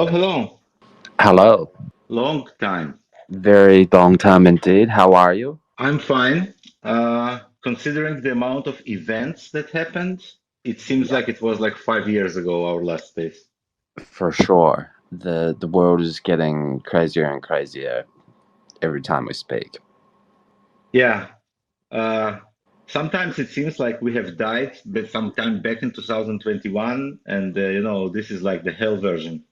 Hello, hello. Hello. Long time. Very long time indeed. How are you? I'm fine. Considering the amount of events that happened, it seems Yeah, like it was like 5 years ago, our last space. for sure. The world is getting crazier and crazier every time we speak. Yeah. Uh, Sometimes it seems like we have died, but sometime back in 2021, and this is like the hell version.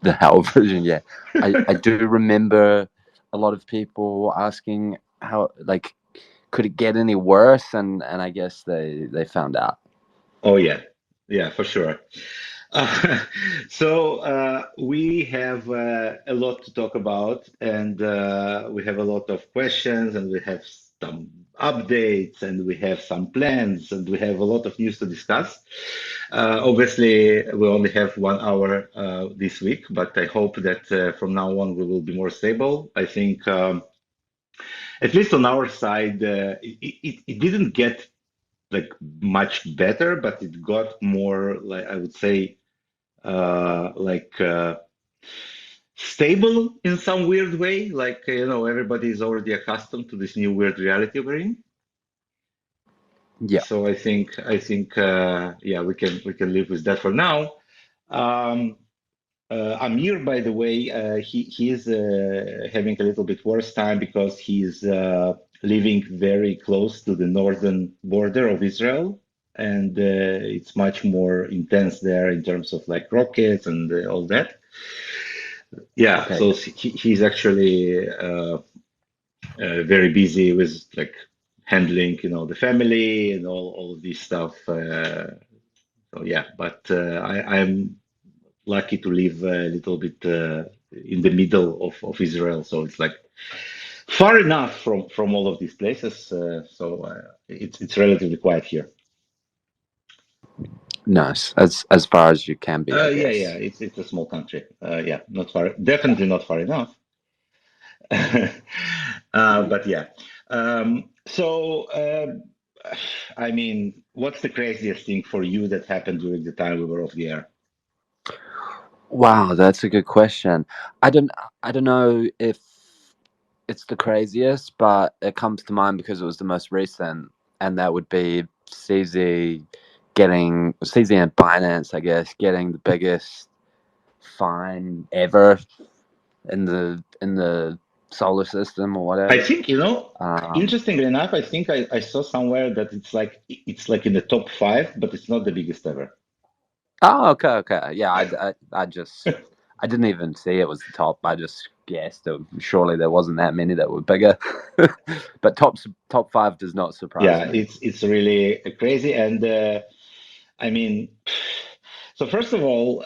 The hell version, yeah. I do remember a lot of people asking how could it get any worse, and I guess they found out. Oh yeah, yeah, for sure. Uh, we have a lot to talk about, and we have a lot of questions, and we have some updates, and we have some plans, and we have a lot of news to discuss. Obviously, we only have 1 hour this week, but I hope that from now on we will be more stable. I think, at least on our side, it didn't get like much better, but it got more, like I would say, like stable in some weird way. Like everybody is already accustomed to this new weird reality we're in. Yeah. So I think yeah, we can live with that for now. Um, Amir, by the way, he is having a little bit worse time because he's living very close to the northern border of Israel, and it's much more intense there in terms of like rockets and all that. Yeah, Okay. so he's actually very busy with like handling, the family and all of this stuff. So yeah, but I'm lucky to live a little bit in the middle of Israel, so it's like far enough from all of these places. So it's relatively quiet here. Nice. As far as you can be, I Yeah, guess. it's a small country. Yeah, not far, definitely not far enough. But yeah. I mean, what's the craziest thing for you that happened during the time we were off the air? Wow, that's a good question. I don't I don't know if it's the craziest, but it comes to mind because it was the most recent, and that would be CZ getting CZ and Binance, I guess, getting the biggest fine ever in the solar system or I whatever. think, Um, interestingly enough, I think I saw somewhere that it's like in the top five, but it's not the biggest ever. oh, okay, okay, yeah. I didn't even see it was the top. I just guessed. Surely there wasn't that many that were bigger, but top five does not surprise Yeah, me. it's really crazy. And I mean, so first of all,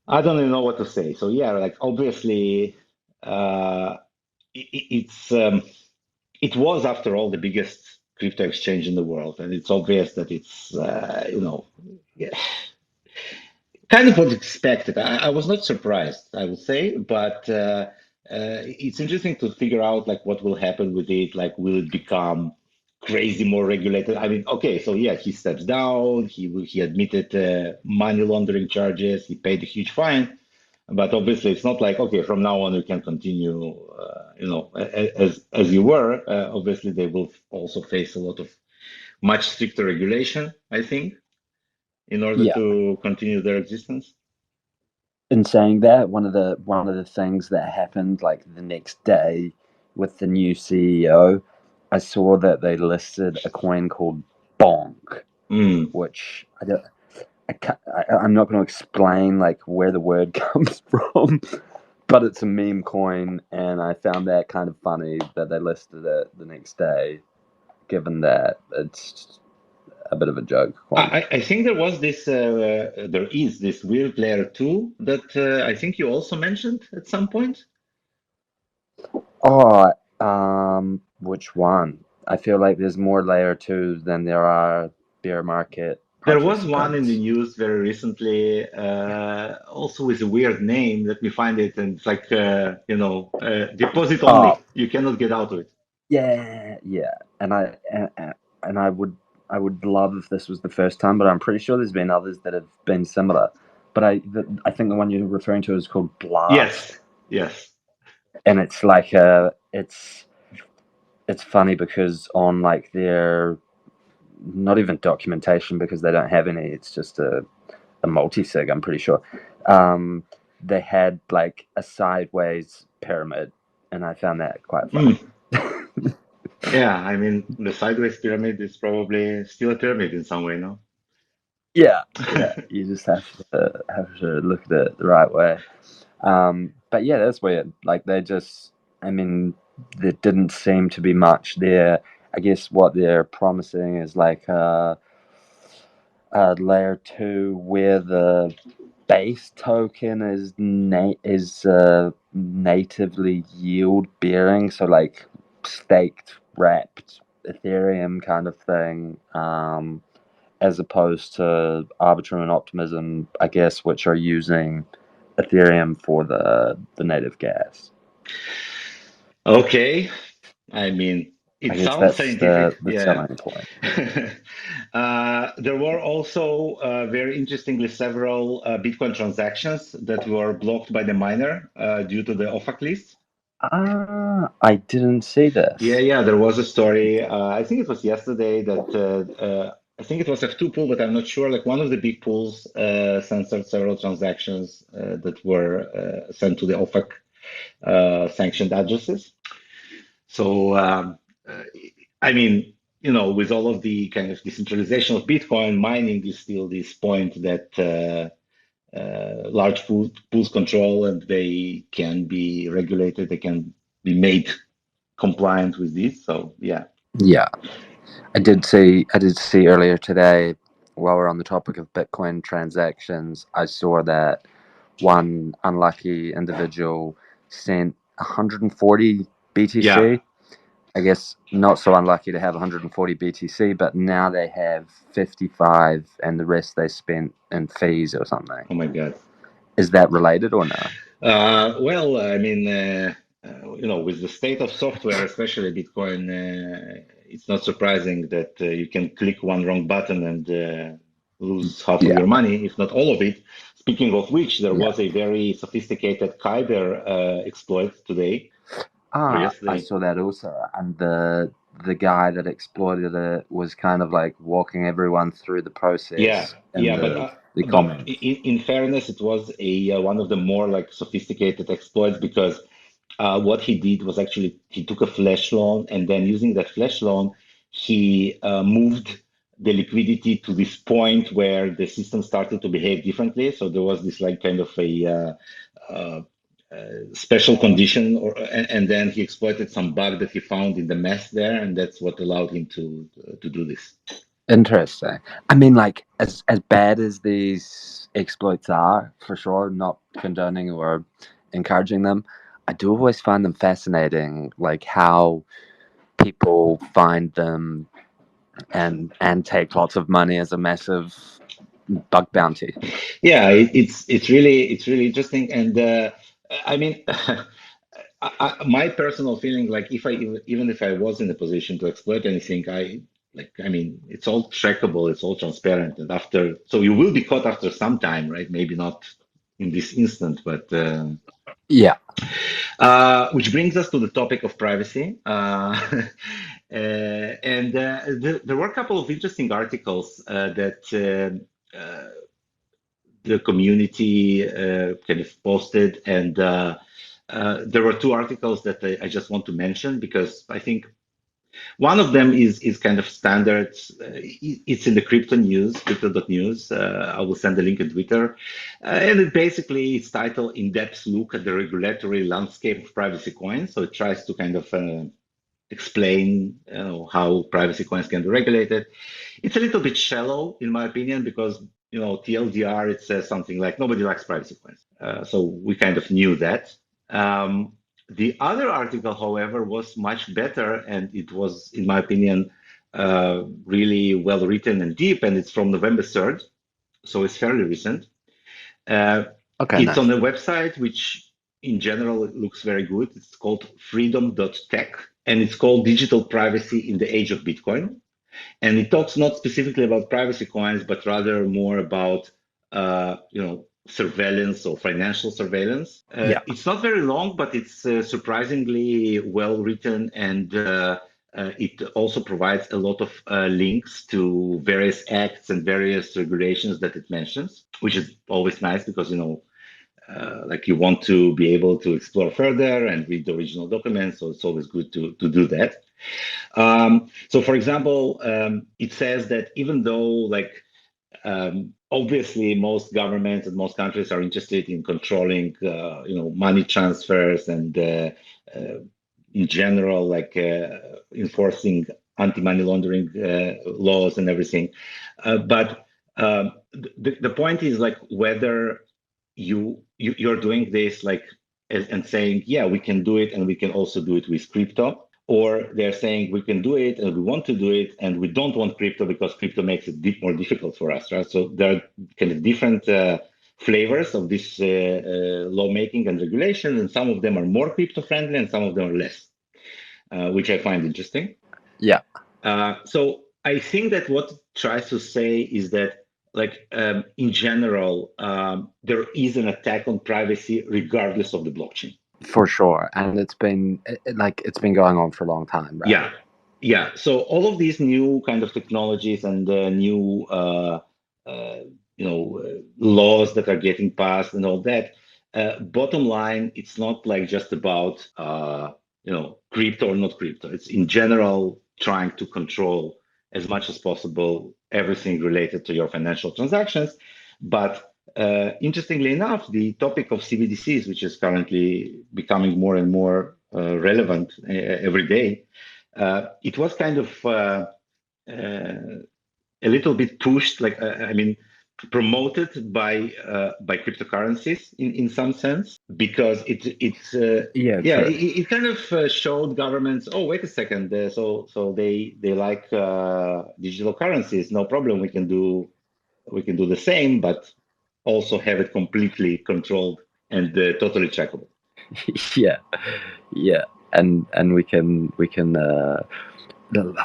I don't even know what to say. So yeah, like obviously, uh, it's it was after all the biggest crypto exchange in the world, and it's obvious that it's yeah, kind of what expected. I was not surprised, I would say, but it's interesting to figure out like what will happen with it. Like, will it become crazy more regulated? I mean, okay, so yeah, he steps down. He admitted money laundering charges. He paid a huge fine, but obviously it's not like okay, from now on you can continue, as you were. Obviously, they will also face a lot of much stricter regulation, I think, in order Yeah. to continue their existence. In saying that, one of the things that happened like the next day with the new CEO, I saw that they listed a coin called Bonk, Mm. which I don't. I'm not going to explain like where the word comes from, but it's a meme coin, and I found that kind of funny that they listed it the next day, given that it's a bit of a joke coin. I think there is this weird layer two that I think you also mentioned at some point. Oh, which one? I feel like there's more layer twos than there are bear market There was one in the participants. news very recently, also with a weird name. Let me find it, and it's like deposit Oh, only. You cannot get out of it. yeah, yeah. And I would love if this was the first time, but I'm pretty sure there's been others that have been similar. but I think the one you're referring to is called Blast. Yes. And it's like it's funny because on like their not even documentation, because they don't have any, it's just a multi-sig, I'm pretty sure. They had like a sideways pyramid, and I found that quite funny. Yeah, I mean, the sideways pyramid is probably still a pyramid in some way, no? Yeah, you just have to look at it the right way. But yeah, that's weird. Like they just, I mean, there didn't seem to be much there. I guess what they're promising is like layer 2 where the base token is natively yield bearing, so like staked wrapped Ethereum kind of thing, as opposed to Arbitrum and Optimism, I guess, which are using Ethereum for the native gas. Okay. I mean, I it guess sounds that's scientific. the Yeah. selling point. There were also very interestingly several Bitcoin transactions that were blocked by the miner due to the OFAC list. I didn't see this. Yeah, there was a story. I think it was yesterday that I think it was F2 pool, but I'm not sure. Like one of the big pools censored several transactions that were sent to the OFAC sanctioned addresses. So, I mean, with all of the kind of decentralization of Bitcoin, mining is still this point that large pools control, and they can be regulated, they can be made compliant with this. So, yeah. Yeah, I did see earlier today, while we're on the topic of Bitcoin transactions, I saw that one unlucky individual sent 140 BTC. Yeah. I guess not so unlucky to have 140 BTC, but now they have 55, and the rest they spent in fees or something. Oh my God. Is that related or no? Well, I mean, with the state of software, especially Bitcoin, it's not surprising that you can click one wrong button and lose half of your money, if not all of it. Speaking of which, there was a very sophisticated Kyber exploit today. I saw that also, and the guy that exploited it was kind of like walking everyone through the process. But in fairness, it was a one of the more like sophisticated exploits because what he did was actually he took a flash loan, and then using that flash loan, he moved the liquidity to this point where the system started to behave differently. So there was this like kind of a special condition, and then he exploited some bug that he found in the mess there, and that's what allowed him to do this. Interesting. I mean, like as bad as these exploits are, for sure, not condoning or encouraging them, I do always find them fascinating, like how people find them and take lots of money as a massive bug bounty. Yeah, it's really interesting, and I mean, my personal feeling, like if I even if I was in a position to exploit anything, I mean, it's all trackable, it's all transparent, and so you will be caught after some time, right? Maybe not in this instant, but yeah. Which brings us to the topic of privacy. And there were a couple of interesting articles that the community kind of posted, and there were two articles that I just want to mention because I think one of them is kind of standard. It's in the crypto news, crypto.news. I will send the link in Twitter. And it basically it's titled In-Depth Look at the Regulatory Landscape of Privacy Coins. So it tries to kind of explain how privacy coins can be regulated. It's a little bit shallow, in my opinion, because TLDR, it says something like nobody likes privacy coins. So we kind of knew that. The other article, however, was much better, and it was, in my opinion, really well written and deep, and it's from November 3rd, so it's fairly recent. It's on a website which, in general, it looks very good. It's called freedom.tech, and it's called Digital Privacy in the Age of Bitcoin. And it talks not specifically about privacy coins, but rather more about surveillance or financial surveillance. Yeah, It's not very long, but it's surprisingly well written, and it also provides a lot of links to various acts and various regulations that it mentions, which is always nice because, like you want to be able to explore further and read the original documents. So it's always good to do that. So, for example, it says that even though, like, obviously, most governments and most countries are interested in controlling, money transfers and, in general, like enforcing anti-money laundering laws and everything. But the point is like whether you're doing this like and saying, yeah, we can do it, and we can also do it with crypto, or they're saying we can do it and we want to do it and we don't want crypto because crypto makes it more difficult for us, right? So there are kind of different flavors of this lawmaking and regulation, and some of them are more crypto friendly and some of them are less, which I find interesting. yeah, So I think that what it tries to say is that, like, in general, there is an attack on privacy regardless of the blockchain. for sure. And it's been it's been going on for a long time, right? Yeah, yeah. So all of these new kind of technologies and new, laws that are getting passed and all that. Bottom line, it's not like just about crypto or not crypto. It's in general trying to control as much as possible everything related to your financial transactions. But interestingly enough, the topic of CBDCs, which is currently becoming more and more relevant every day, it was kind of a little bit pushed, like promoted by cryptocurrencies in some sense, because Yeah, it kind of showed governments, oh, wait a second, so they like digital currencies, no problem, we can do the same, but also have it completely controlled and totally trackable. yeah, yeah. And we can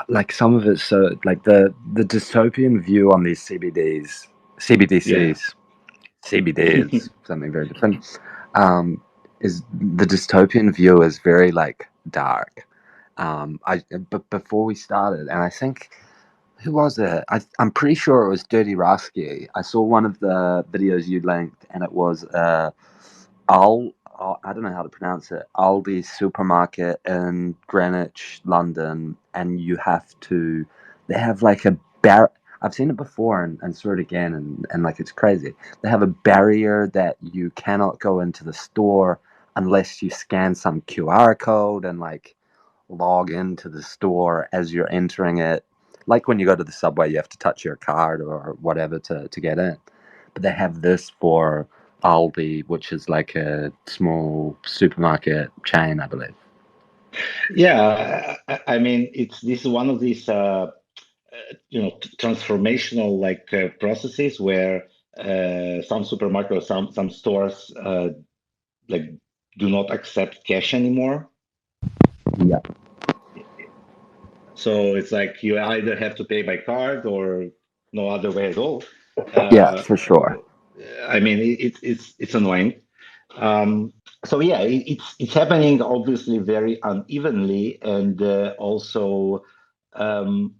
like some of it. So like the dystopian view on these Yeah. CBDs, something very different. Is the dystopian view is very like dark. But before we started, and I think who was it? I'm pretty sure it was Dirty Rasky. I saw one of the videos you linked, and it was I don't know how to pronounce it. Aldi supermarket in Greenwich, London, and you have to. They have like a bar. I've seen it before and saw it again, and like it's crazy. They have a barrier that you cannot go into the store unless you scan some QR code and like log into the store as you're entering it. Like when you go to the subway, you have to touch your card or whatever to get in. But they have this for Aldi, which is like a small supermarket chain, I believe. Yeah, I mean, this is one of these transformational like processes where some supermarket or some stores like do not accept cash anymore. Yeah. So it's like you either have to pay by card or no other way at all. Yeah, Uh, for sure. I mean, it's annoying. Um, so yeah, it's happening obviously very unevenly, and also so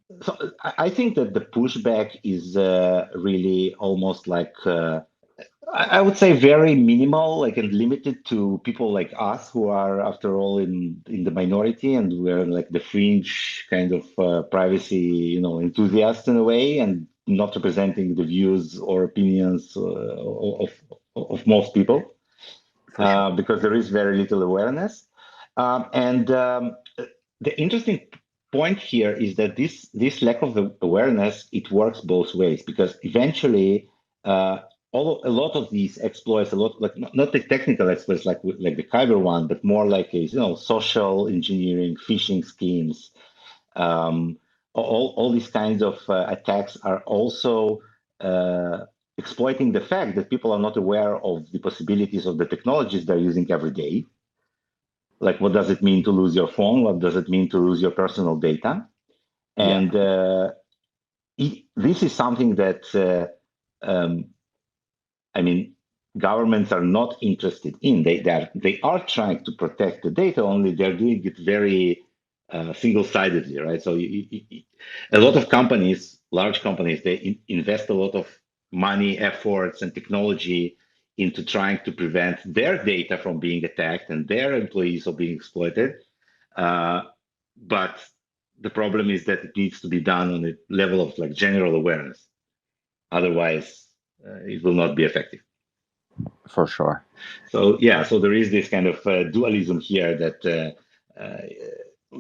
I think that the pushback is really almost like I would say very minimal, like and limited to people like us who are, after all, in the minority, and we're like the fringe kind of privacy, enthusiasts in a way, and not representing the views or opinions of most people, For sure. because there is very little awareness. And the interesting point here is that this lack of awareness, it works both ways, because eventually a lot of these exploits, a lot, like not the technical exploits like the Kyber one, but more like social engineering, phishing schemes, all these kinds of attacks are also exploiting the fact that people are not aware of the possibilities of the technologies they're using every day. Like, what does it mean to lose your phone? What does it mean to lose your personal data? Yeah. And this is something that, I mean, governments are not interested in. They are trying to protect the data, only they're doing it very single-sidedly, right? So a lot of companies, large companies, they invest a lot of money, efforts, and technology into trying to prevent their data from being attacked and their employees from being exploited. But the problem is that it needs to be done on a level of like general awareness. Otherwise, it will not be effective. For sure. So yeah, so there is this kind of dualism here that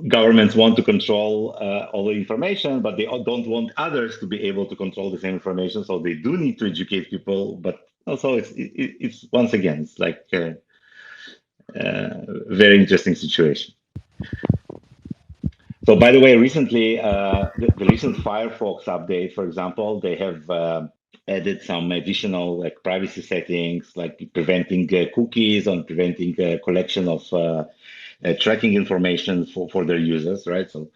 governments want to control all the information, but they don't want others to be able to control the same information. So they do need to educate people, but also it's once again, it's like a very interesting situation. So by the way, recently, the recent Firefox update, for example, they have added some additional like privacy settings, like preventing cookies and preventing collection of tracking information for their users, right? So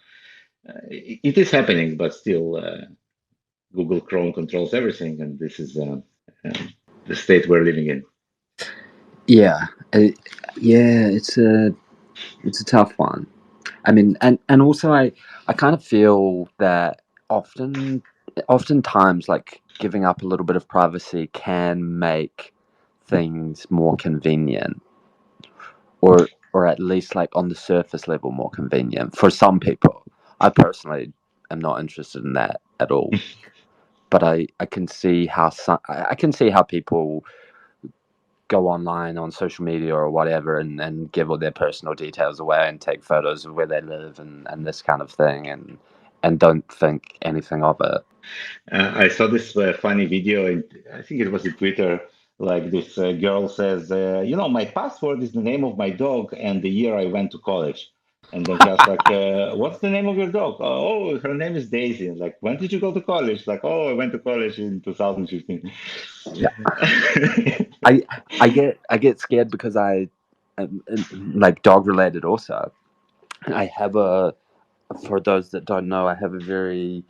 it is happening, but still, Google Chrome controls everything, and this is the state we're living in. Yeah, yeah, it's a tough one. I mean, and also I kind of feel that oftentimes like giving up a little bit of privacy can make things more convenient, or at least like on the surface level more convenient for some people. I personally am not interested in that at all. But I can see how I can see how people go online on social media or whatever and give all their personal details away and take photos of where they live and this kind of thing and don't think anything of it. I saw this funny video, I think it was in Twitter, like this girl says, my password is the name of my dog and the year I went to college. And then she asked, like, what's the name of your dog? Oh, her name is Daisy. Like, when did you go to college? Like, oh, I went to college in 2015. Yeah. I get scared because I like dog related also. I have for those that don't know, I have a very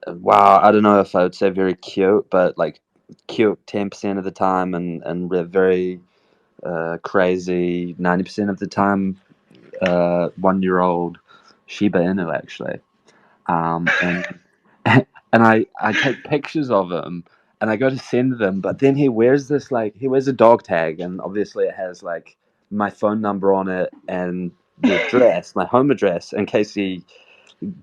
wow, I don't know if I would say very cute, but like cute 10% of the time and we're very crazy 90% of the time 1-year-old Shiba Inu actually. And and I take pictures of him and I go to send them, but then he wears a dog tag and obviously it has like my phone number on it and the address, my home address, in case he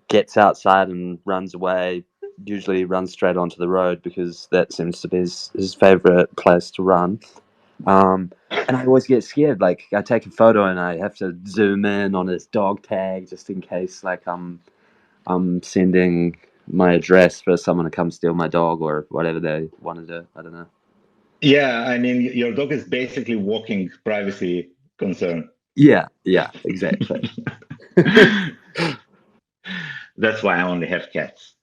gets outside and runs away. Usually runs straight onto the road because that seems to be his favorite place to run. And I always get scared. Like I take a photo and I have to zoom in on his dog tag just in case like I'm sending my address for someone to come steal my dog or whatever they want to do. I don't know. Yeah, I mean, your dog is basically walking privacy concern. Yeah, exactly. That's why I only have cats.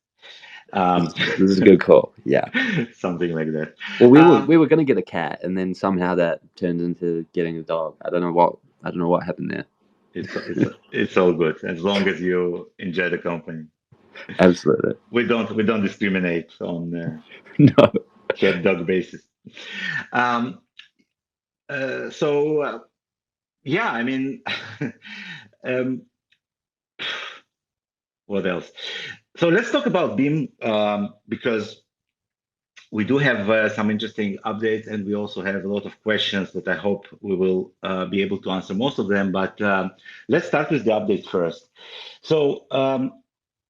This is a good call. Yeah, something like that. well, we were gonna get a cat, and then somehow that turned into getting a dog. I don't know what happened there. It's all good as long as you enjoy the company. Absolutely. We don't discriminate on No. cat dog basis. So yeah, I mean, what else? So let's talk about Beam because we do have some interesting updates, and we also have a lot of questions that I hope we will be able to answer most of them. But let's start with the updates first. So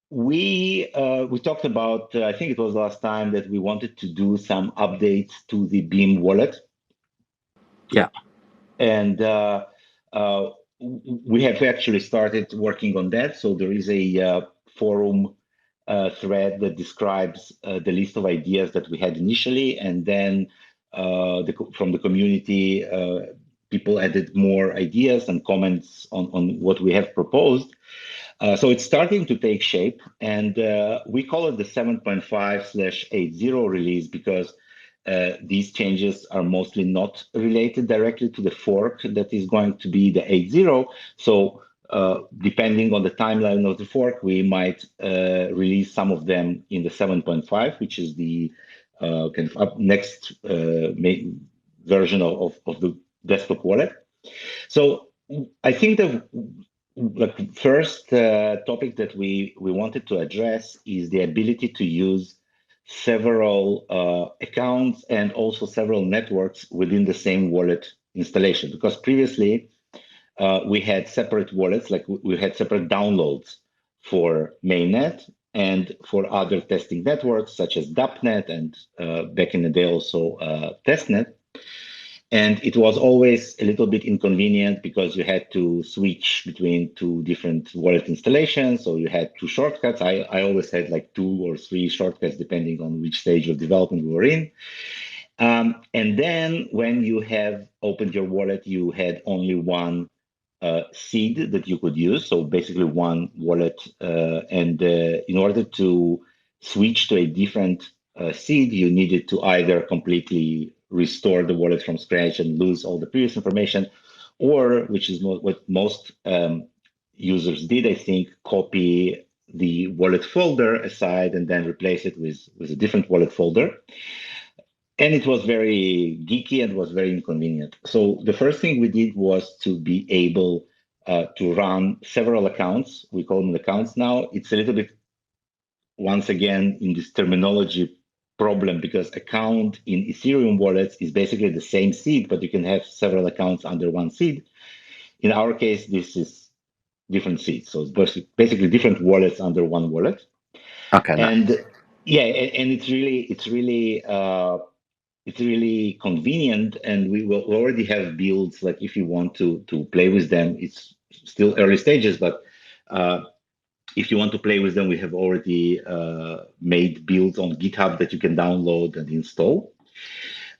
we talked about, I think it was last time, that we wanted to do some updates to the Beam wallet. Yeah. And we have actually started working on that. So there is a forum thread that describes the list of ideas that we had initially, and then from the community, people added more ideas and comments on what we have proposed. So it's starting to take shape, and we call it the 7.5/80 release because these changes are mostly not related directly to the fork that is going to be the 8.0. So depending on the timeline of the fork, we might release some of them in the 7.5, which is the kind of next version of the desktop wallet. So I think the first topic that we wanted to address is the ability to use several accounts and also several networks within the same wallet installation. Because previously we had separate wallets, like we had separate downloads for mainnet and for other testing networks such as DAppNet and back in the day also testnet. And it was always a little bit inconvenient because you had to switch between two different wallet installations. So you had two shortcuts. I always had like 2 or 3 shortcuts depending on which stage of development we were in. And then when you have opened your wallet, you had only one seed that you could use. So basically one wallet. And in order to switch to a different seed, you needed to either completely restore the wallet from scratch and lose all the previous information, or, which is what most users did, I think, copy the wallet folder aside and then replace it with a different wallet folder. And it was very geeky and was very inconvenient. So the first thing we did was to be able to run several accounts. We call them accounts now. It's a little bit, once again, in this terminology problem, because account in Ethereum wallets is basically the same seed, but you can have several accounts under one seed. In our case, this is different seeds. So it's basically different wallets under one wallet. Okay, And nice. yeah, and it's really convenient, and we will already have builds. Like if you want to play with them, it's still early stages, but if you want to play with them, we have already made builds on GitHub that you can download and install.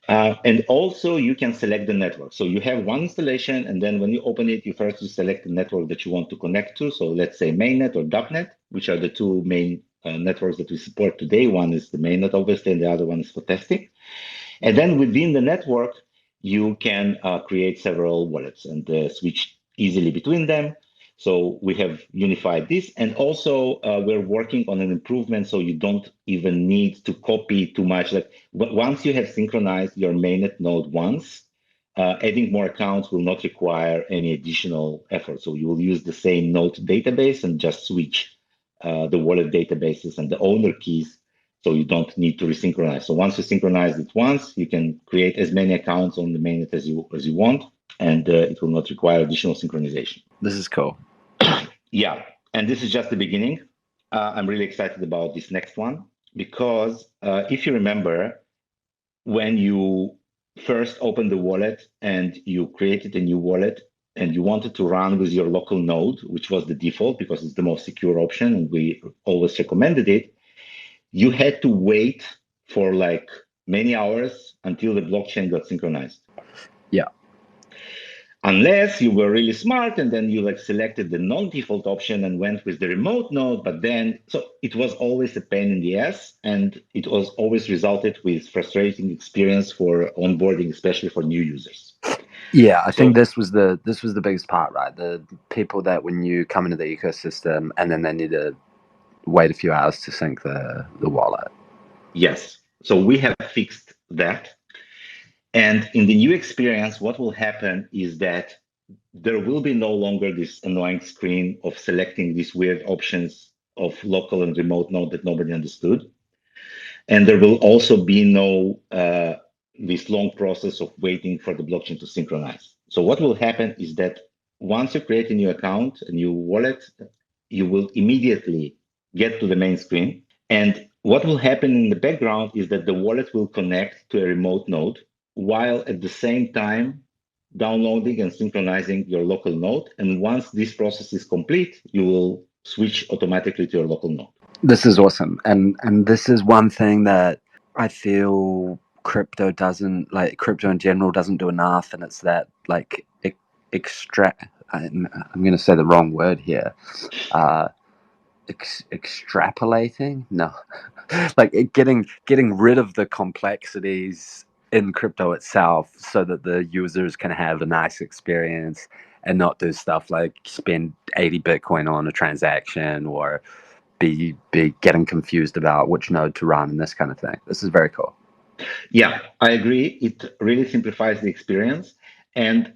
And also you can select the network. So you have one installation, and then when you open it, you first select the network that you want to connect to. So let's say mainnet or DAppNet, which are the two main networks that we support today. One is the mainnet, obviously, and the other one is for testing. And then within the network, you can create several wallets and switch easily between them. So we have unified this, and also we're working on an improvement so you don't even need to copy too much. Like once you have synchronized your mainnet node once, adding more accounts will not require any additional effort. So you will use the same node database and just switch the wallet databases and the owner keys, so you don't need to resynchronize. So once you synchronize it once, you can create as many accounts on the mainnet as you want, and it will not require additional synchronization. This is cool. Yeah, and this is just the beginning. I'm really excited about this next one because if you remember, when you first opened the wallet and you created a new wallet and you wanted to run with your local node, which was the default because it's the most secure option and we always recommended it, you had to wait for like many hours until the blockchain got synchronized. Yeah. Unless you were really smart and then you like selected the non-default option and went with the remote node, but then, so it was always a pain in the ass, and it was always resulted with frustrating experience for onboarding, especially for new users. Yeah, I think this was the biggest part, right? The people that when you come into the ecosystem and then they need to wait a few hours to sync the wallet. Yes. So we have fixed that. And in the new experience, what will happen is that there will be no longer this annoying screen of selecting these weird options of local and remote node that nobody understood. And there will also be no this long process of waiting for the blockchain to synchronize. So what will happen is that once you create a new account, a new wallet, you will immediately get to the main screen. And what will happen in the background is that the wallet will connect to a remote node while at the same time downloading and synchronizing your local node. And once this process is complete, you will switch automatically to your local node. This is awesome. And this is one thing that I feel crypto in general doesn't do enough, and it's that like I'm going to say the wrong word here. Extrapolating? No. Like getting rid of the complexities in crypto itself so that the users can have a nice experience and not do stuff like spend 80 Bitcoin on a transaction or be getting confused about which node to run and this kind of thing. This is very cool. Yeah, I agree. It really simplifies the experience. And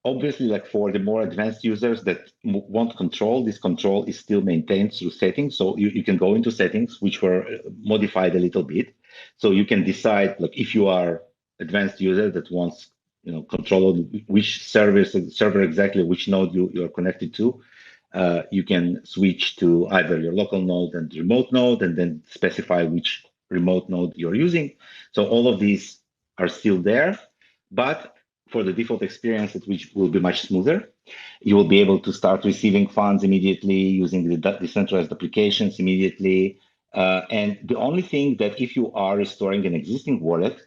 obviously, like for the more advanced users that want control, this control is still maintained through settings. So you can go into settings, which were modified a little bit. So you can decide, like, if you are advanced user that wants, control of which server exactly, which node you are connected to. You can switch to either your local node and remote node, and then specify which remote node you're using. So all of these are still there, but for the default experience, which will be much smoother. You will be able to start receiving funds immediately using the decentralized applications immediately. And the only thing that if you are restoring an existing wallet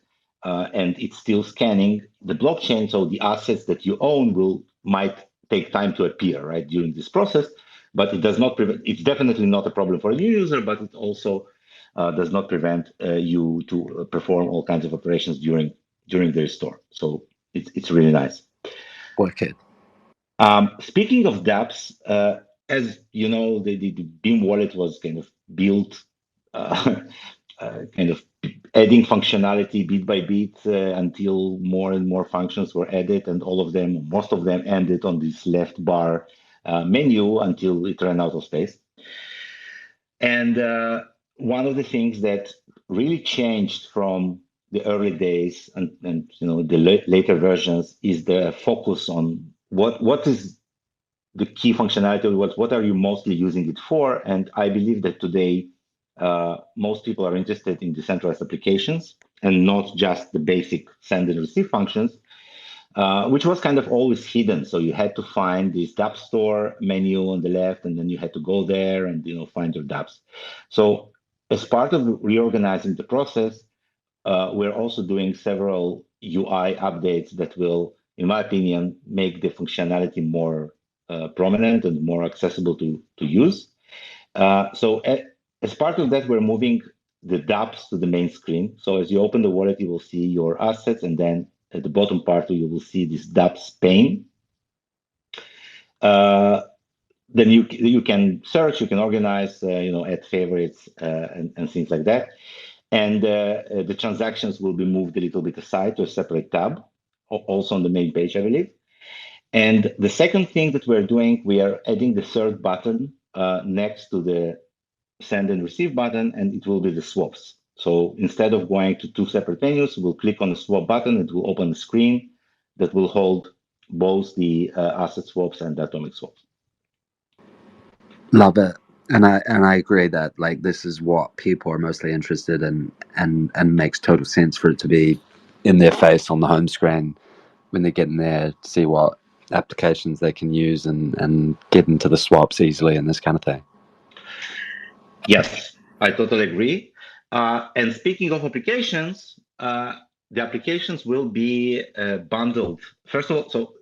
and it's still scanning the blockchain, so the assets that you own might take time to appear right during this process, but it does not prevent. It's definitely not a problem for a new user, but it also does not prevent you to perform all kinds of operations during the restore. So it's really nice. Wicked. Speaking of dApps, as you know, the Beam wallet was kind of built, kind of adding functionality bit by bit until more and more functions were added, and most of them ended on this left bar menu until it ran out of space. And one of the things that really changed from the early days and the later versions is the focus on what is the key functionality. What are you mostly using it for? And I believe that today most people are interested in decentralized applications and not just the basic send and receive functions, which was kind of always hidden. So you had to find this DApp Store menu on the left, and then you had to go there and find your dApps. So as part of reorganizing the process, we're also doing several UI updates that will, in my opinion, make the functionality more prominent and more accessible to use. As part of that, we're moving the dApps to the main screen. So as you open the wallet, you will see your assets, and then at the bottom part, you will see this dApps pane. Then you can search, you can organize, add favorites and things like that. And the transactions will be moved a little bit aside to a separate tab, also on the main page, I believe. And the second thing that we're doing, we are adding the third button next to the send and receive button, and it will be the swaps. So instead of going to two separate menus, we'll click on the swap button. It will open a screen that will hold both the asset swaps and the atomic swaps. Love it. And I agree that like this is what people are mostly interested in, and makes total sense for it to be in their face on the home screen when they're getting there to see what applications they can use and get into the swaps easily and this kind of thing. Yes, I totally agree. And speaking of applications, the applications will be bundled. First of all, so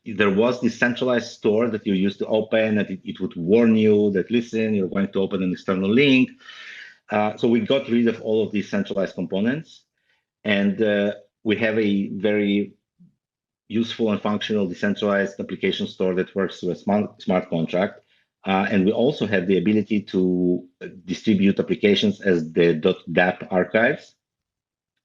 there was this centralized store that you used to open, and it would warn you that listen, you're going to open an external link. So we got rid of all of these centralized components, and we have a very useful and functional decentralized application store that works through a smart contract. And we also have the ability to distribute applications as the .dap archives.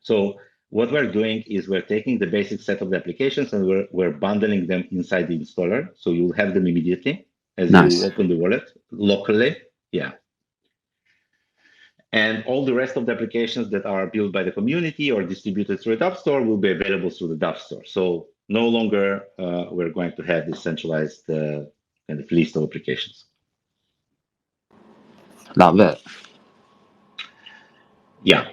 So what we're doing is we're taking the basic set of the applications and we're bundling them inside the installer. So you'll have them immediately as you open the wallet locally. Yeah. And all the rest of the applications that are built by the community or distributed through a DApp Store will be available through the DApp Store. So no longer we're going to have this centralized kind of list of applications. Love it. Yeah.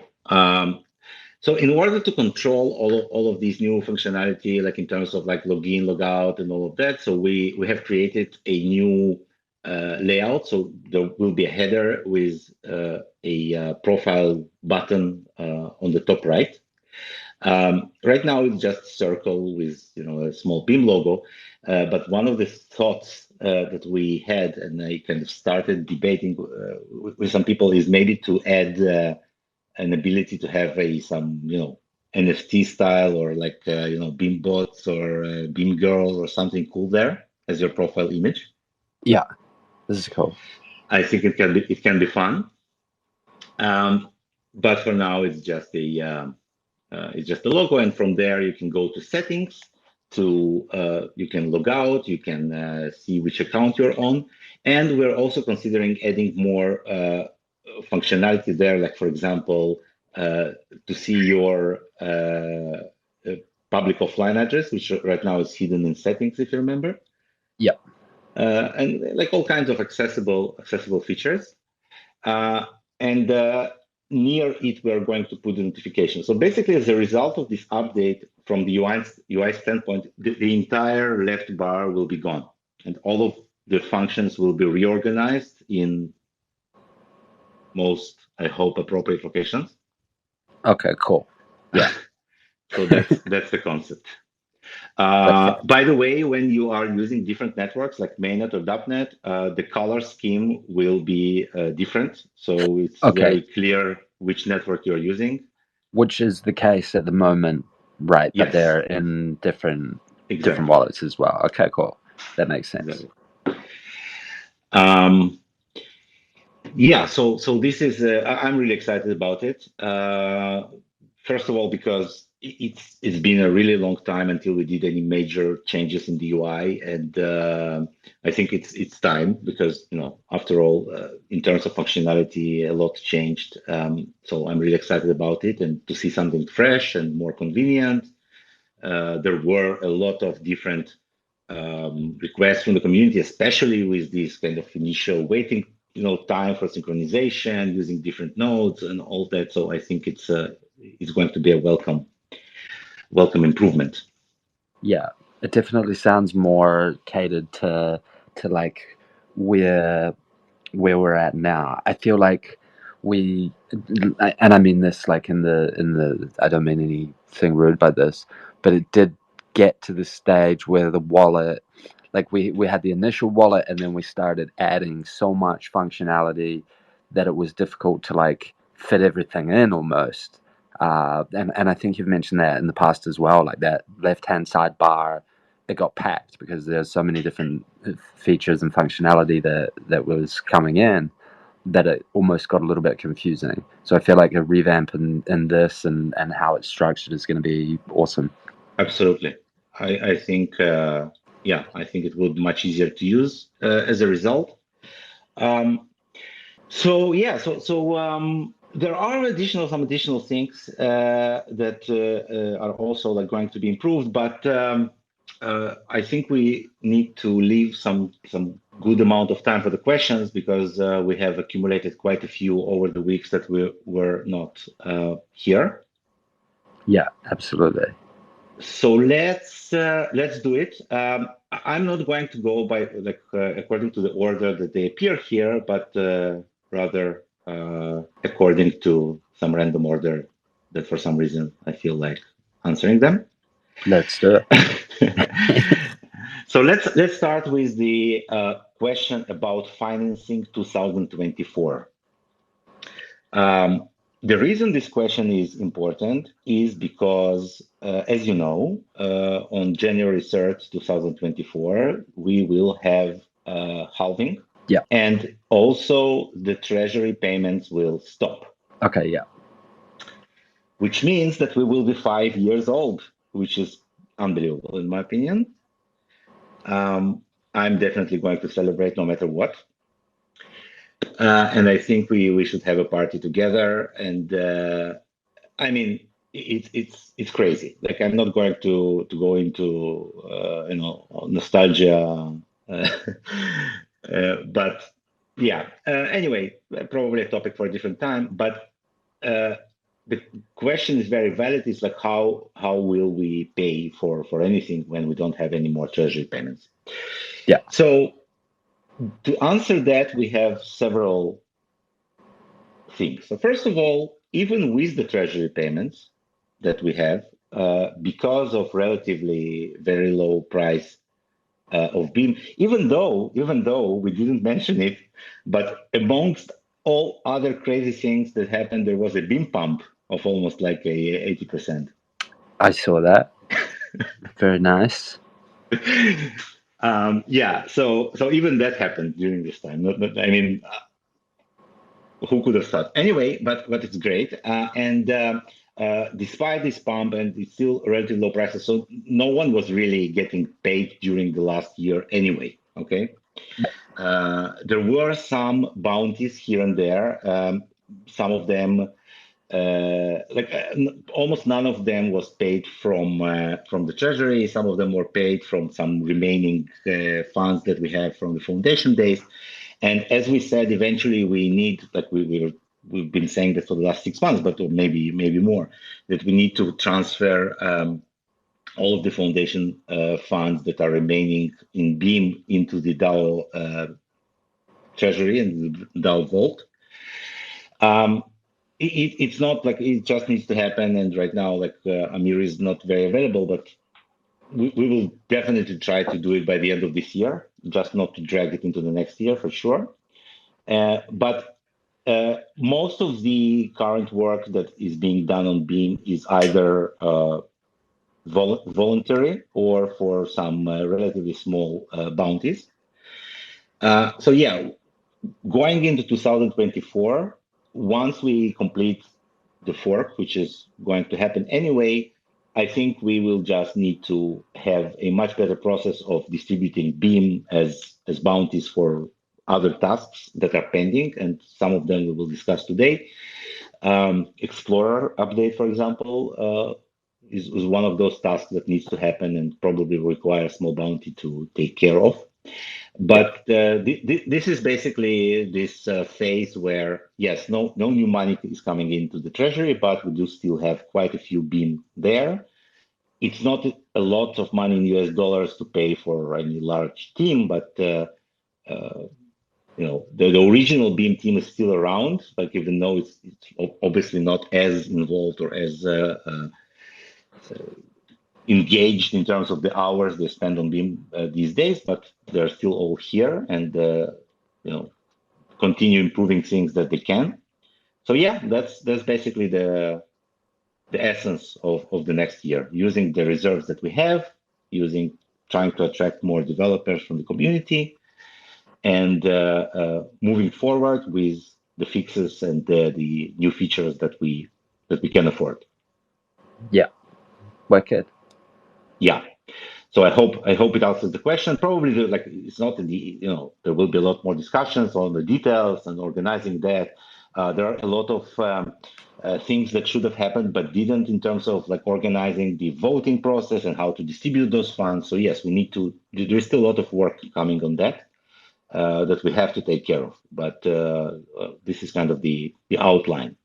So in order to control all of these new functionality, like in terms of like login, logout, and all of that, so we have created a new layout. So there will be a header with a profile button on the top right. Right now it's just a circle with a small Beam logo, but one of the thoughts that we had, and I kind of started debating with some people, is maybe to add an ability to have some NFT style or like Beam bots or Beam girl or something cool there as your profile image. Yeah, this is cool. I think it can be fun. but for now it's just a logo, and from there you can go to settings. You can log out, you can see which account you're on, and we're also considering adding more functionality there, like for example, to see your public offline address, which right now is hidden in settings, if you remember. Yep. And like all kinds of accessible features. And near it, we are going to put the notification. So basically, as a result of this update from the UI standpoint, the entire left bar will be gone, and all of the functions will be reorganized in most, I hope, appropriate locations. Okay, cool. Yeah. So that's the concept. By the way, when you are using different networks like mainnet or DAppNet, the color scheme will be different. So it's very clear which network you're using. Which is the case at the moment, right? Yes. But they're in different Exactly. wallets as well. Okay, cool. That makes sense. Exactly. Yeah, so this is I'm really excited about it. First of all, because it's been a really long time until we did any major changes in the UI, and I think it's time because after all, in terms of functionality, a lot changed. So I'm really excited about it and to see something fresh and more convenient. There were a lot of different requests from the community, especially with this kind of initial waiting time for synchronization using different nodes and all that. So I think it's going to be a welcome improvement. Yeah, it definitely sounds more catered to like where we're at now. I feel like we, and I mean this like in the I don't mean anything rude by this, but it did get to the stage where the wallet, like we had the initial wallet, and then we started adding so much functionality that it was difficult to like fit everything in almost. And I think you've mentioned that in the past as well, like that left-hand side bar, it got packed because there's so many different features and functionality that was coming in that it almost got a little bit confusing. So I feel like a revamp in this and how it's structured is going to be awesome. Absolutely. I think, I think it will be much easier to use as a result. So there are some additional things that are also like going to be improved, but I think we need to leave some good amount of time for the questions because we have accumulated quite a few over the weeks that we were not here. Yeah, absolutely. So let's do it. I'm not going to go by like according to the order that they appear here, but rather according to some random order that for some reason I feel like answering them. Let's do it. So let's start with the question about financing 2024. The reason this question is important is because, as you know, on January 3rd, 2024, we will have halving. Yeah. And also the treasury payments will stop. Okay, yeah. Which means that we will be 5 years old, which is unbelievable in my opinion. I'm definitely going to celebrate no matter what. And I think we should have a party together. And I mean, it's crazy. Like I'm not going to go into nostalgia, but yeah. Anyway, probably a topic for a different time. But the question is very valid. It's like how will we pay for anything when we don't have any more treasury payments? Yeah. So to answer that, we have several things. So first of all, even with the treasury payments that we have, because of relatively very low price of Beam, even though we didn't mention it, but amongst all other crazy things that happened, there was a Beam pump of almost like 80%. I saw that. Very nice. Yeah, so even that happened during this time. I mean, who could have thought? Anyway, but it's great. Despite this pump, and it's still relatively low prices, so no one was really getting paid during the last year anyway. Okay. There were some bounties here and there. Some of them, almost none of them was paid from the treasury. Some of them were paid from some remaining funds that we have from the foundation days. And as we said, eventually we need, like we've been saying that for the last 6 months, but maybe more, that we need to transfer all of the foundation funds that are remaining in Beam into the DAO treasury and the DAO vault. It's not like it just needs to happen, and right now, Amir is not very available, but we will definitely try to do it by the end of this year, just not to drag it into the next year for sure. But most of the current work that is being done on Beam is either voluntary or for some relatively small bounties. So yeah, going into 2024, once we complete the fork, which is going to happen anyway, I think we will just need to have a much better process of distributing Beam as bounties for other tasks that are pending, and some of them we will discuss today. Explorer update, for example, is one of those tasks that needs to happen and probably require a small bounty to take care of. But this is basically this phase where, yes, no new money is coming into the treasury, but we do still have quite a few Beam there. It's not a lot of money in US dollars to pay for any large team, but the original Beam team is still around. Like, even though it's obviously not as involved or as engaged in terms of the hours they spend on Beam these days, but they're still all here and continue improving things that they can. So yeah, that's basically the essence of the next year, using the reserves that we have, trying to attract more developers from the community, and moving forward with the fixes and the new features that we can afford. Yeah, wicked. Yeah. So I hope it answers the question. Probably it's not in the, there will be a lot more discussions on the details and organizing that. There are a lot of things that should have happened but didn't, in terms of organizing the voting process and how to distribute those funds. So yes, there's still a lot of work coming on that that we have to take care of. But this is kind of the outline.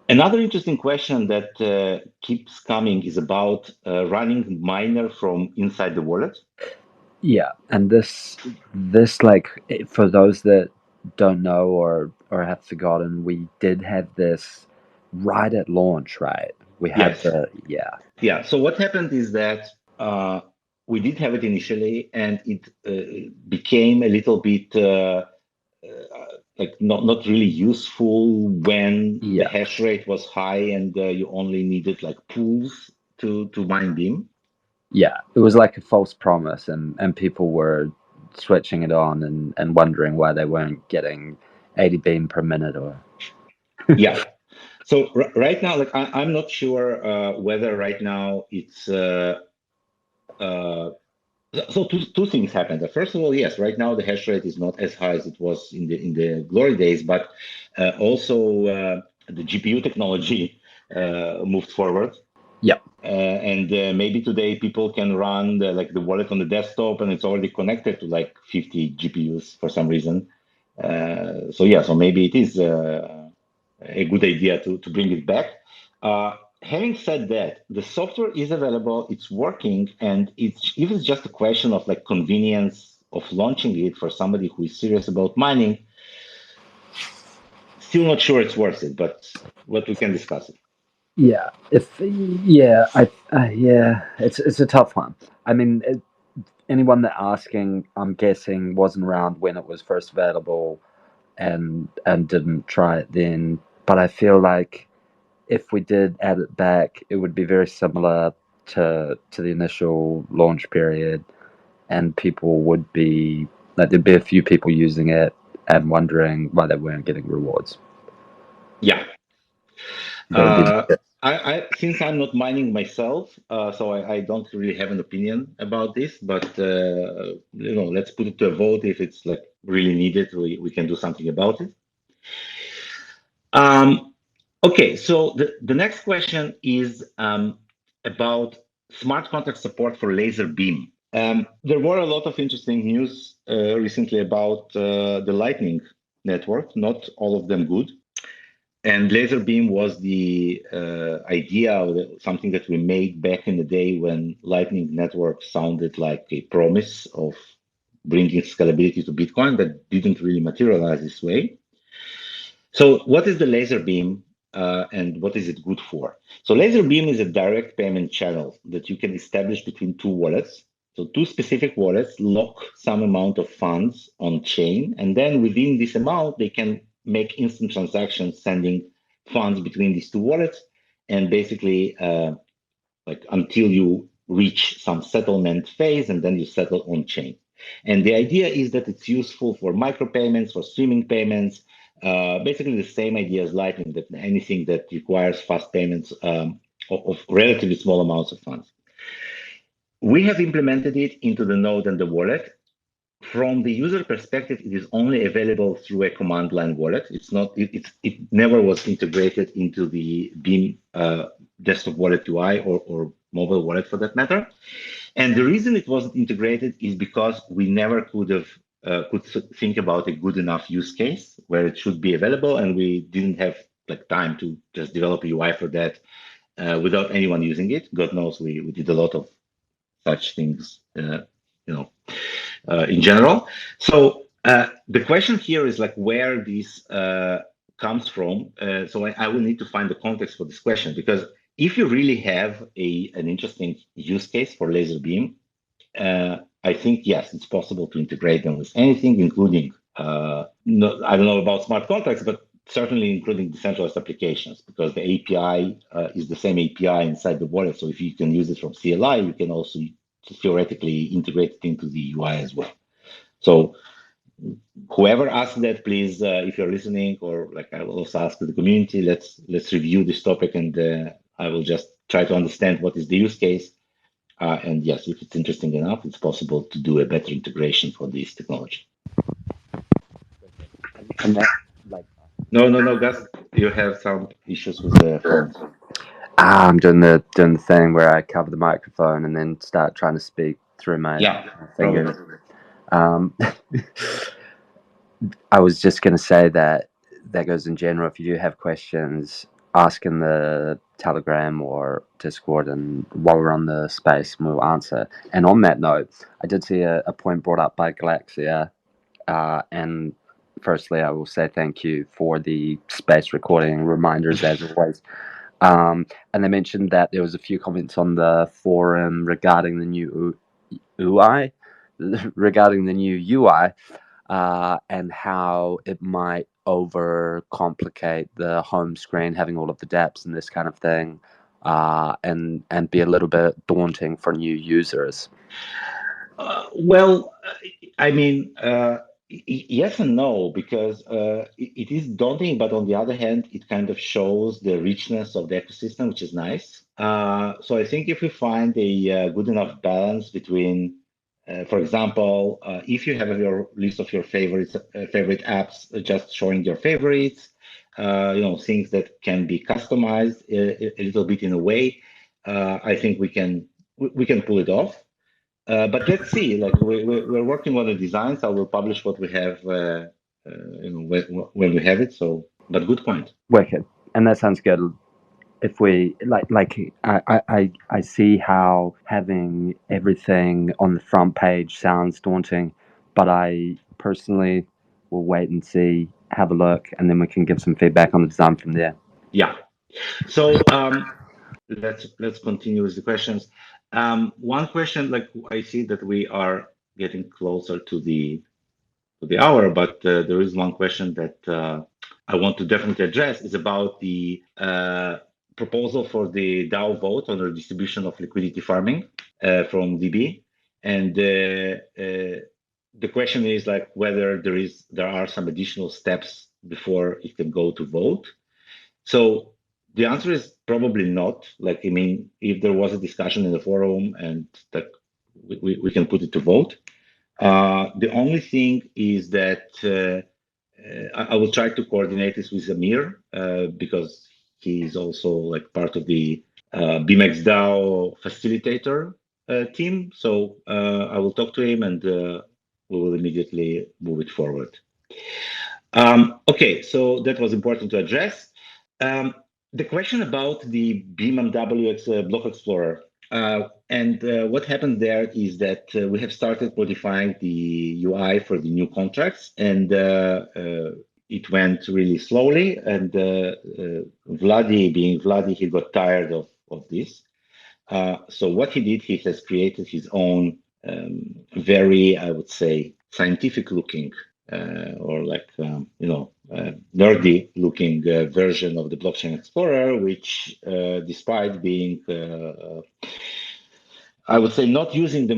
Another interesting question that keeps coming is about running miner from inside the wallet. Yeah, and this for those that don't know or have forgotten, we did have this right at launch, right? We had Yes. Yeah. So what happened is that we did have it initially, and it became a little bit not really useful when the hash rate was high and you only needed pools to mine Beam. Yeah, it was like a false promise, and people were switching it on and wondering why they weren't getting 80 Beam per minute or. Yeah. So right now, I'm not sure whether right now it's so two things happened. First of all, yes, right now the hash rate is not as high as it was in the glory days, but also the GPU technology moved forward. Yep. And maybe today people can run the wallet on the desktop, and it's already connected to 50 GPUs for some reason. So yeah, so maybe it is a good idea to bring it back. Having said that, the software is available, it's working, and it's even just a question of convenience of launching it for somebody who is serious about mining. Still not sure it's worth it, but we can discuss it. Yeah, it's a tough one. I mean, anyone that asking, I'm guessing, wasn't around when it was first available, and didn't try it then. But I feel like if we did add it back, it would be very similar to the initial launch period, and people would be there'd be a few people using it, and wondering why they weren't getting rewards. Yeah. They Since I'm not mining myself, so I don't really have an opinion about this, but let's put it to a vote. If it's like really needed, we can do something about it. Okay, so the next question is about smart contract support for laser beam. There were a lot of interesting news recently about the Lightning network, not all of them good. And laser beam was the idea of something that we made back in the day when Lightning Network sounded like a promise of bringing scalability to Bitcoin that didn't really materialize this way. So what is the laser beam and what is it good for? So laser beam is a direct payment channel that you can establish between two wallets. So two specific wallets lock some amount of funds on chain, and then within this amount, they can make instant transactions sending funds between these two wallets, and basically like until you reach some settlement phase, and then you settle on chain. And the idea is that it's useful for micropayments, for streaming payments, basically the same idea as Lightning, that anything that requires fast payments of relatively small amounts of funds. We have implemented it into the node and the wallet. From the user perspective, it is only available through a command line wallet. It's not. It never was integrated into the Beam desktop wallet UI or mobile wallet for that matter. And the reason it wasn't integrated is because we never could think about a good enough use case where it should be available, and we didn't have like time to just develop a UI for that without anyone using it. God knows we did a lot of such things, in general. So the question here is like where this comes from. So I will need to find the context for this question, because if you really have an interesting use case for laser beam, I think yes, it's possible to integrate them with anything, including I don't know about smart contracts, but certainly including decentralized applications, because the API is the same API inside the wallet. So if you can use it from CLI, you can also theoretically integrate it into the UI as well. So whoever asked that, please, if you're listening, or like I will also ask the community, let's review this topic, and I will just try to understand what is the use case. And yes, if it's interesting enough, it's possible to do a better integration for this technology. No, Gus, you have some issues with the phones. I'm doing the thing where I cover the microphone and then start trying to speak through my fingers. I was just going to say that goes in general. If you do have questions, ask in the Telegram or Discord, and while we're on the space, we'll answer. And on that note, I did see a point brought up by Galaxia, and firstly, I will say thank you for the space recording reminders as always. And they mentioned that there was a few comments on the forum regarding the new UI, and how it might overcomplicate the home screen, having all of the dApps and this kind of thing, and be a little bit daunting for new users. Well, I mean, yes and no, because it is daunting, but on the other hand, it kind of shows the richness of the ecosystem, which is nice. So I think if we find a good enough balance between, for example, if you have your list of your favorite apps, just showing your favorites, things that can be customized a little bit in a way, I think we can pull it off. But let's see. Like we're working on the designs. I will publish what we have, when we have it. So, but good point. Wicked, and that sounds good. If we I see how having everything on the front page sounds daunting, but I personally will wait and see, have a look, and then we can give some feedback on the design from there. Yeah. So let's continue with the questions. One question, like I see that we are getting closer to the hour, but there is one question that I want to definitely address, is about the proposal for the DAO vote on the distribution of liquidity farming from DB. And the question is like whether there are some additional steps before it can go to vote. So the answer is probably not. Like, I mean, if there was a discussion in the forum and that we can put it to vote. The only thing is that I will try to coordinate this with Amir because he's also like part of the BMX DAO facilitator team. So I will talk to him and we will immediately move it forward. Okay, so that was important to address. The question about the BMWX Block Explorer. What happened there is that we have started modifying the UI for the new contracts, and it went really slowly. And Vladi, being Vladi, he got tired of this. So what he did, he has created his own very, I would say, scientific looking or like, nerdy looking version of the Blockchain Explorer, which despite being, I would say, not using the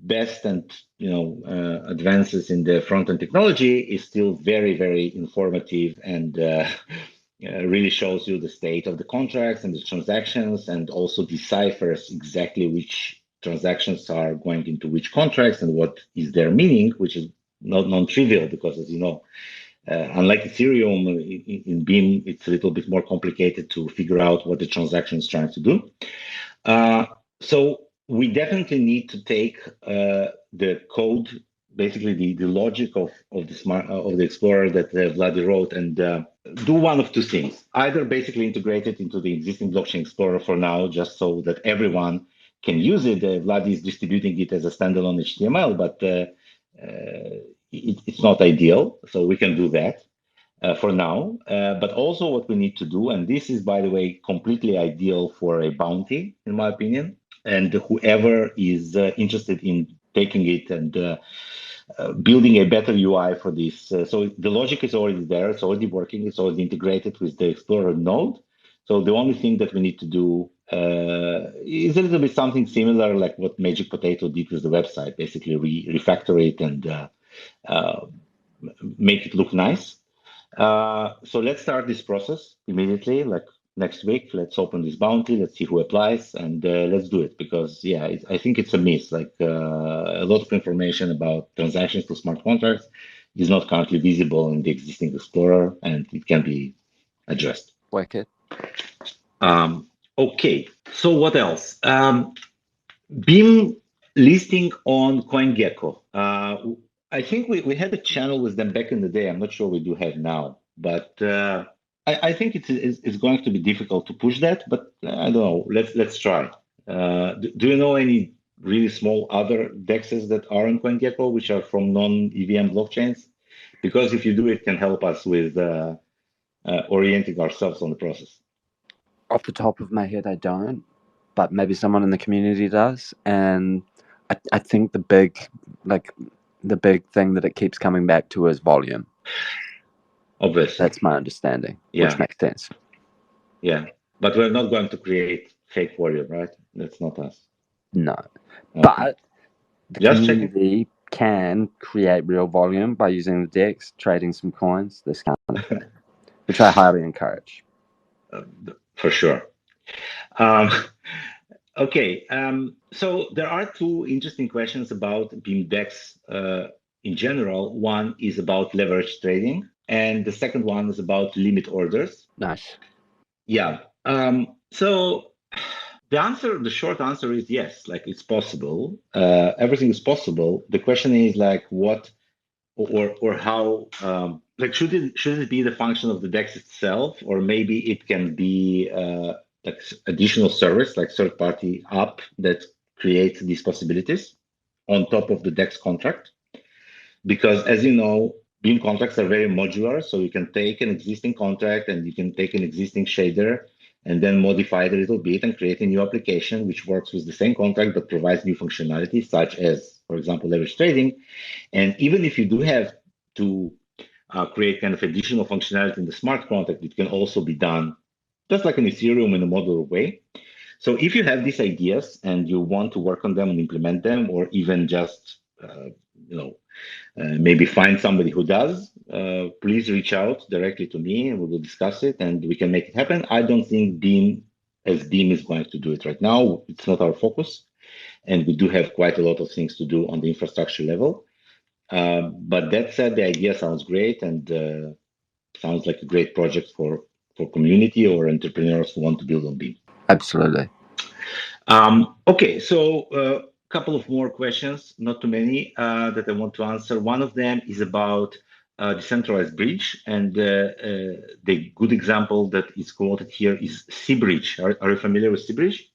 best and advances in the front-end technology, is still very, very informative and really shows you the state of the contracts and the transactions, and also deciphers exactly which transactions are going into which contracts and what is their meaning, which is not non-trivial because, as you know, unlike Ethereum, in Beam, it's a little bit more complicated to figure out what the transaction is trying to do. So we definitely need to take the code, basically the logic of the Explorer that Vladi wrote, and do one of two things. Either basically integrate it into the existing Blockchain Explorer for now, just so that everyone can use it. Vladi is distributing it as a standalone HTML, but it's not ideal, so we can do that for now. But also what we need to do, and this is, by the way, completely ideal for a bounty, in my opinion, and whoever is interested in taking it and building a better UI for this. So the logic is already there, it's already working, it's already integrated with the Explorer node. So the only thing that we need to do is a little bit something similar like what Magic Potato did with the website, basically refactor it and make it look nice. So let's start this process immediately, like next week. Let's open this bounty, let's see who applies, and let's do it, because yeah, I think it's a miss. Like a lot of information about transactions to smart contracts is not currently visible in the existing Explorer, and it can be addressed. Wicked. Okay, so what else? Beam listing on CoinGecko. I think we had a channel with them back in the day. I'm not sure we do have now, but I think it's going to be difficult to push that. But I don't know. Let's try. Do you know any really small other DEXs that are on CoinGecko, which are from non-EVM blockchains? Because if you do, it can help us with orienting ourselves on the process. Off the top of my head, I don't, but maybe someone in the community does. And I think the big thing that it keeps coming back to is volume. Obviously. That's my understanding, which makes sense. Yeah, but we're not going to create fake volume, right? That's not us. No, okay. But the community can create real volume by using the DEX, trading some coins, this kind of thing, which I highly encourage. For sure. Okay, so there are two interesting questions about BeamDEX in general. One is about leverage trading, and the second one is about limit orders. Nice. Yeah. So the short answer is yes, like it's possible. Everything is possible. The question is like what or how, like should it be the function of the DEX itself, or maybe it can be like additional service, like third-party app that creates these possibilities on top of the DEX contract? Because as you know, Beam contracts are very modular, so you can take an existing contract and you can take an existing shader and then modify it a little bit and create a new application which works with the same contract but provides new functionality, such as, for example, leverage trading. And even if you do have to create kind of additional functionality in the smart contract, it can also be done just like in Ethereum in a modular way. So if you have these ideas and you want to work on them and implement them, or even just you know, maybe find somebody who does, please reach out directly to me and we will discuss it and we can make it happen. I don't think Beam is going to do it right now. It's not our focus. And we do have quite a lot of things to do on the infrastructure level. But that said, the idea sounds great and sounds like a great project for community or entrepreneurs who want to build on Beam. Absolutely. Okay, so a couple of more questions, not too many, that I want to answer. One of them is about decentralized bridge, and the good example that is quoted here is C-Bridge. Are you familiar with C-Bridge?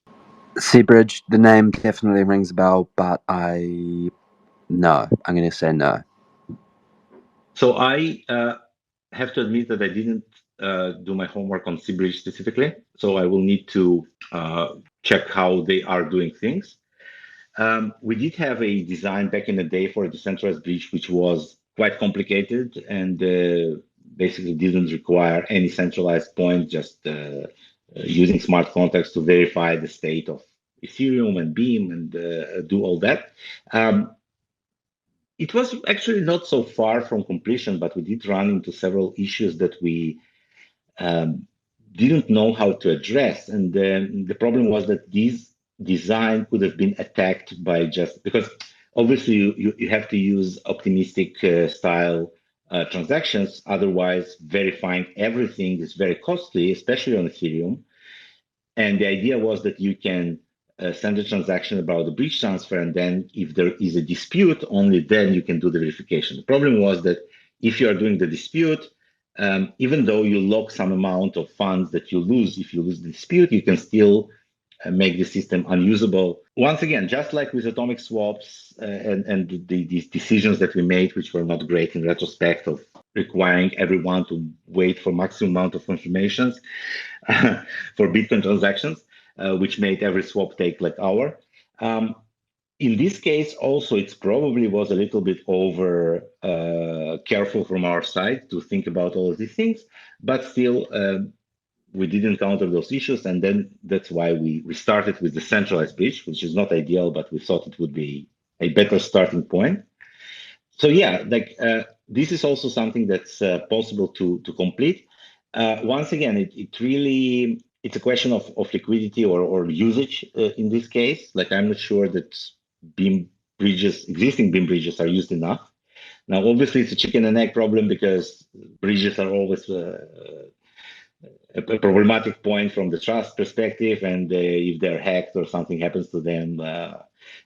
Seabridge, the name definitely rings a bell, but no, I'm going to say no. So I have to admit that I didn't do my homework on C-Bridge specifically, so I will need to check how they are doing things. We did have a design back in the day for a decentralized bridge, which was quite complicated and basically didn't require any centralized point, just using smart contracts to verify the state of Ethereum and Beam and do all that. It was actually not so far from completion, but we did run into several issues that we um, didn't know how to address. And then the problem was that this design could have been attacked by just because obviously you have to use optimistic style transactions. Otherwise, verifying everything is very costly, especially on Ethereum. And the idea was that you can send a transaction about the bridge transfer, and then if there is a dispute, only then you can do the verification. The problem was that if you are doing the dispute, even though you lock some amount of funds that you lose, if you lose the dispute, you can still make the system unusable. Once again, just like with atomic swaps and these decisions that we made, which were not great in retrospect of requiring everyone to wait for maximum amount of confirmations for Bitcoin transactions, which made every swap take like hour. In this case, also, it's probably was a little bit over careful from our side to think about all of these things, but still, we did encounter those issues, and then that's why we started with the centralized bridge, which is not ideal, but we thought it would be a better starting point. So yeah, like this is also something that's possible to complete. Once again, it really it's a question of liquidity or usage in this case. Like I'm not sure that existing Beam bridges are used enough. Now, obviously, it's a chicken and egg problem because bridges are always a problematic point from the trust perspective, and if they're hacked or something happens to them,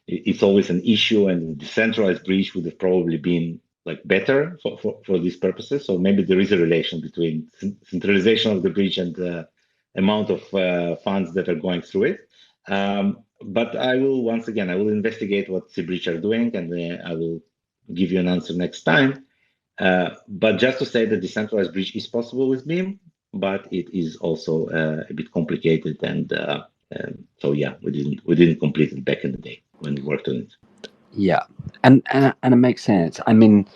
it's always an issue. And the decentralized bridge would have probably been like better for these purposes. So maybe there is a relation between centralization of the bridge and the amount of funds that are going through it. But I will once again I will investigate what C-Bridge are doing, and I will give you an answer next time. But just to say that decentralized bridge is possible with Beam, but it is also a bit complicated, and so yeah, we didn't complete it back in the day when we worked on it. Yeah, and it makes sense. I mean,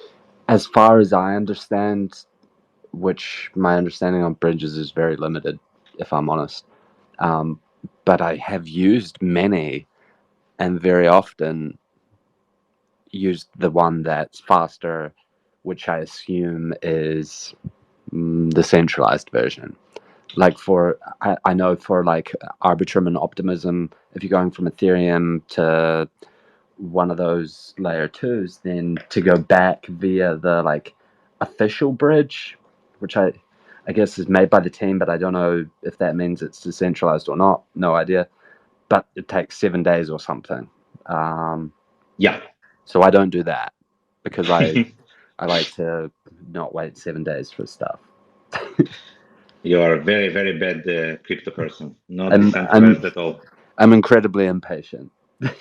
as far as I understand, which my understanding on bridges is very limited, if I'm honest. But I have used many, and very often used the one that's faster, which I assume is the centralized version. Like I know for like Arbitrum and Optimism, if you're going from Ethereum to one of those layer twos, then to go back via the like official bridge, which I guess is made by the team, but I don't know if that means it's decentralized or not. No idea. But it takes 7 days or something. Yeah. So I don't do that because I like to not wait 7 days for stuff. You are a very, very bad crypto person, not I'm decentralized at all. I'm incredibly impatient. 7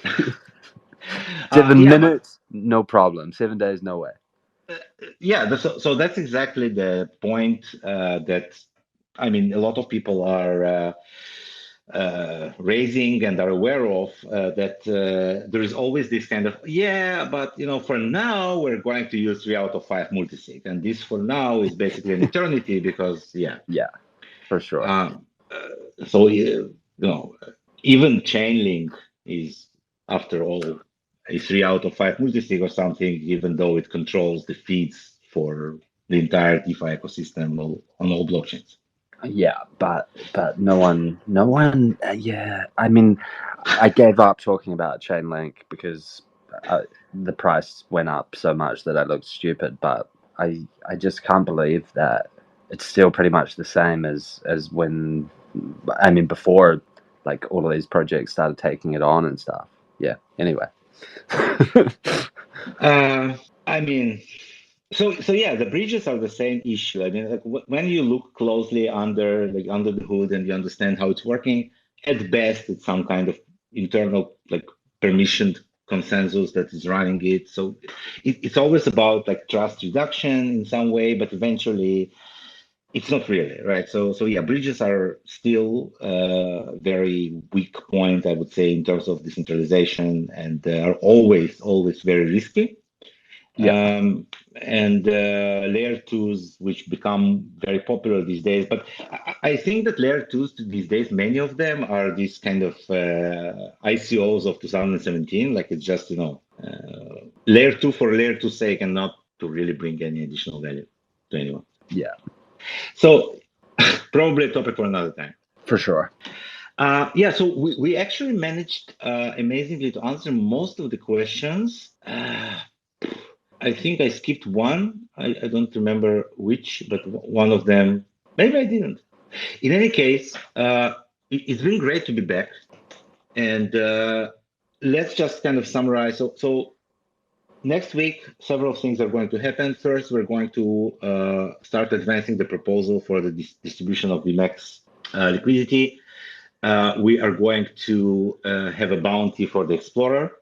Yeah, minutes, no problem. 7 days, no way. yeah, so that's exactly the point that I mean, a lot of people are raising and are aware of that there is always this kind of, yeah, but you know, for now we're going to use 3 out of 5 multisig, and this for now is basically an eternity because, yeah. Yeah, for sure. So, you know, even Chainlink is, after all, a 3 out of 5 multisig or something, even though it controls the feeds for the entire DeFi ecosystem on all blockchains. Yeah, but no one. Yeah, I mean, I gave up talking about Chainlink because the price went up so much that I looked stupid. But I just can't believe that it's still pretty much the same as when, I mean, before, like, all of these projects started taking it on and stuff. Yeah. Anyway. I mean, so yeah, the bridges are the same issue. I mean, like when you look closely under the hood and you understand how it's working, at best it's some kind of internal like permissioned consensus that is running it. So it's always about like trust reduction in some way, but eventually it's not really, right? So yeah, bridges are still a very weak point, I would say, in terms of decentralization, and they are always very risky. Yeah. And layer twos, which become very popular these days. But I think that layer twos these days, many of them are these kind of ICOs of 2017. Like it's just, layer two for layer two sake and not to really bring any additional value to anyone. Yeah. So probably a topic for another time. For sure. Yeah, so we actually managed amazingly to answer most of the questions. I think I skipped one. I don't remember which, but one of them, maybe I didn't. In any case, it's been great to be back. And let's just kind of summarize. So next week, several things are going to happen. First, we're going to start advancing the proposal for the distribution of the max liquidity. We are going to have a bounty for the Explorer.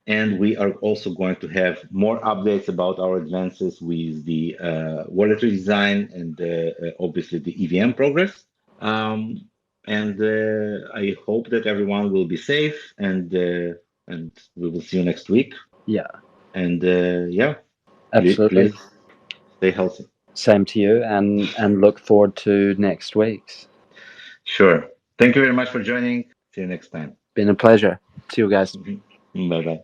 And we are also going to have more updates about our advances with the wallet redesign and obviously the EVM progress. And I hope that everyone will be safe, and we will see you next week. Yeah. And yeah, Absolutely. please stay healthy. Same to you, and look forward to next week's. Sure. Thank you very much for joining. See you next time. Been a pleasure. See you guys. Bye bye.